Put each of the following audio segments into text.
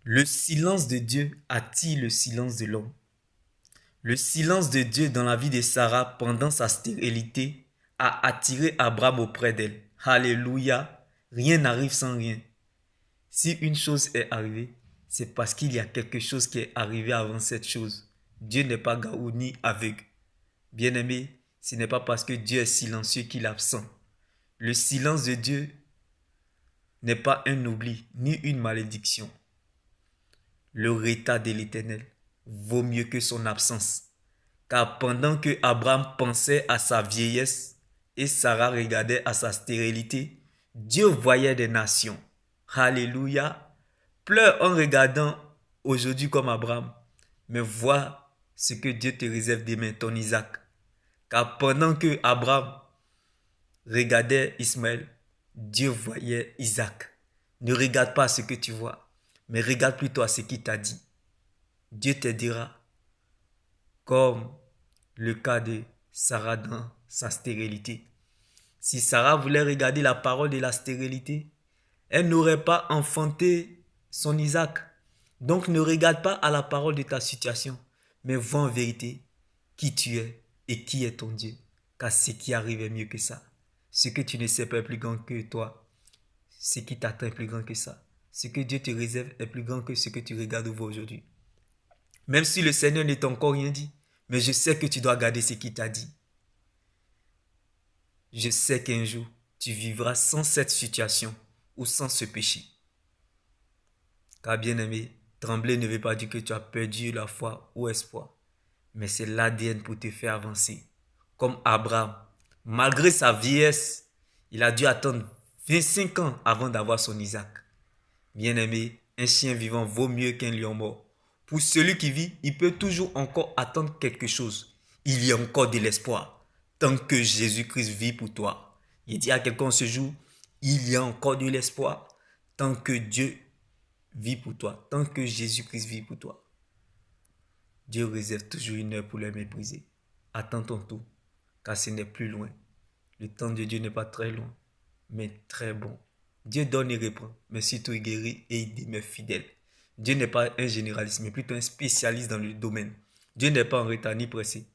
Le silence de Dieu attire le silence de l'homme. Le silence de Dieu dans la vie de Sarah pendant sa stérilité a attiré Abraham auprès d'elle. Alléluia. Rien n'arrive sans rien. Si une chose est arrivée, c'est parce qu'il y a quelque chose qui est arrivé avant cette chose. Dieu n'est pas garou ni aveugle. Bien-aimé, ce n'est pas parce que Dieu est silencieux qu'il est absent. Le silence de Dieu n'est pas un oubli ni une malédiction. Le retard de l'Éternel vaut mieux que son absence. Car pendant que Abraham pensait à sa vieillesse et Sarah regardait à sa stérilité, Dieu voyait des nations. Alléluia. Pleure en regardant aujourd'hui comme Abraham, mais vois ce que Dieu te réserve demain, ton Isaac. Car pendant que Abraham regardait Ismaël, Dieu voyait Isaac. Ne regarde pas ce que tu vois, mais regarde plutôt à ce qu'il t'a dit. Dieu t'aidera, comme le cas de Sarah dans sa stérilité. Si Sarah voulait regarder la parole de la stérilité, elle n'aurait pas enfanté son Isaac. Donc ne regarde pas à la parole de ta situation, mais vois en vérité qui tu es et qui est ton Dieu. Car ce qui arrive est mieux que ça. Ce que tu ne sais pas est plus grand que toi. Ce qui t'attend est plus grand que ça. Ce que Dieu te réserve est plus grand que ce que tu regardes ou vois aujourd'hui. Même si le Seigneur ne t'a encore rien dit, mais je sais que tu dois garder ce qu'il t'a dit. Je sais qu'un jour, tu vivras sans cette situation ou sans ce péché. Car bien aimé, trembler ne veut pas dire que tu as perdu la foi ou espoir, mais c'est l'ADN pour te faire avancer. Comme Abraham, malgré sa vieillesse, il a dû attendre 25 ans avant d'avoir son Isaac. Bien aimé, un chien vivant vaut mieux qu'un lion mort. Pour celui qui vit, il peut toujours encore attendre quelque chose. Il y a encore de l'espoir. Tant que Jésus-Christ vit pour toi. Il dit à quelqu'un ce jour, il y a encore de l'espoir. Tant que Dieu vit pour toi. Tant que Jésus-Christ vit pour toi. Dieu réserve toujours une heure pour les mépriser. Attends ton tour, car ce n'est plus loin. Le temps de Dieu n'est pas très loin, mais très bon. Dieu donne et reprend, mais surtout il guérit et il demeure fidèle. Dieu n'est pas un généraliste, mais plutôt un spécialiste dans le domaine. Dieu n'est pas en retard ni pressé,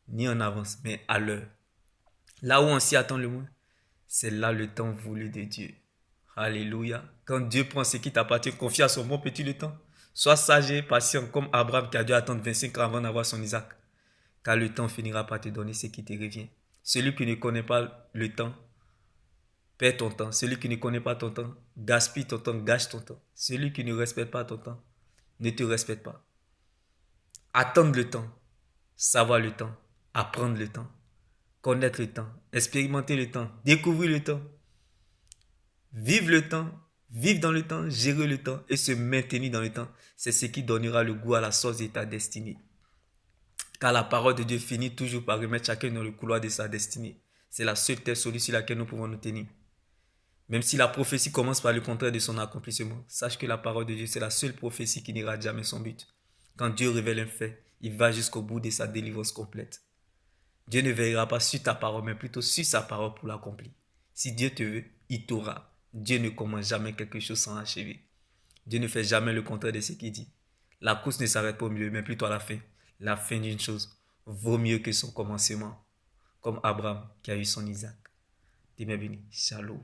ni en avance, mais à l'heure. Là où on s'y attend le moins, c'est là le temps voulu de Dieu. Alléluia. Quand Dieu prend ce qui t'appartient, confie à son bon petit le temps. Sois sage et patient comme Abraham qui a dû attendre 25 ans avant d'avoir son Isaac. Car le temps finira par te donner ce qui te revient. Celui qui ne connaît pas le temps, perd ton temps. Celui qui ne connaît pas ton temps, gaspille ton temps, gâche ton temps. Celui qui ne respecte pas ton temps, ne te respecte pas. Attendre le temps, savoir le temps, apprendre le temps, connaître le temps, expérimenter le temps, découvrir le temps, vivre le temps, vivre dans le temps, gérer le temps et se maintenir dans le temps. C'est ce qui donnera le goût à la sauce de ta destinée. Car la parole de Dieu finit toujours par remettre chacun dans le couloir de sa destinée. C'est la seule terre solide sur laquelle nous pouvons nous tenir. Même si la prophétie commence par le contraire de son accomplissement, sache que la parole de Dieu, c'est la seule prophétie qui n'ira jamais son but. Quand Dieu révèle un fait, il va jusqu'au bout de sa délivrance complète. Dieu ne veillera pas sur ta parole, mais plutôt sur sa parole pour l'accomplir. Si Dieu te veut, il t'aura. Dieu ne commence jamais quelque chose sans achever. Dieu ne fait jamais le contraire de ce qu'il dit. La course ne s'arrête pas au milieu, mais plutôt à la fin. La fin d'une chose vaut mieux que son commencement. Comme Abraham qui a eu son Isaac. Dieu béni. Shalom.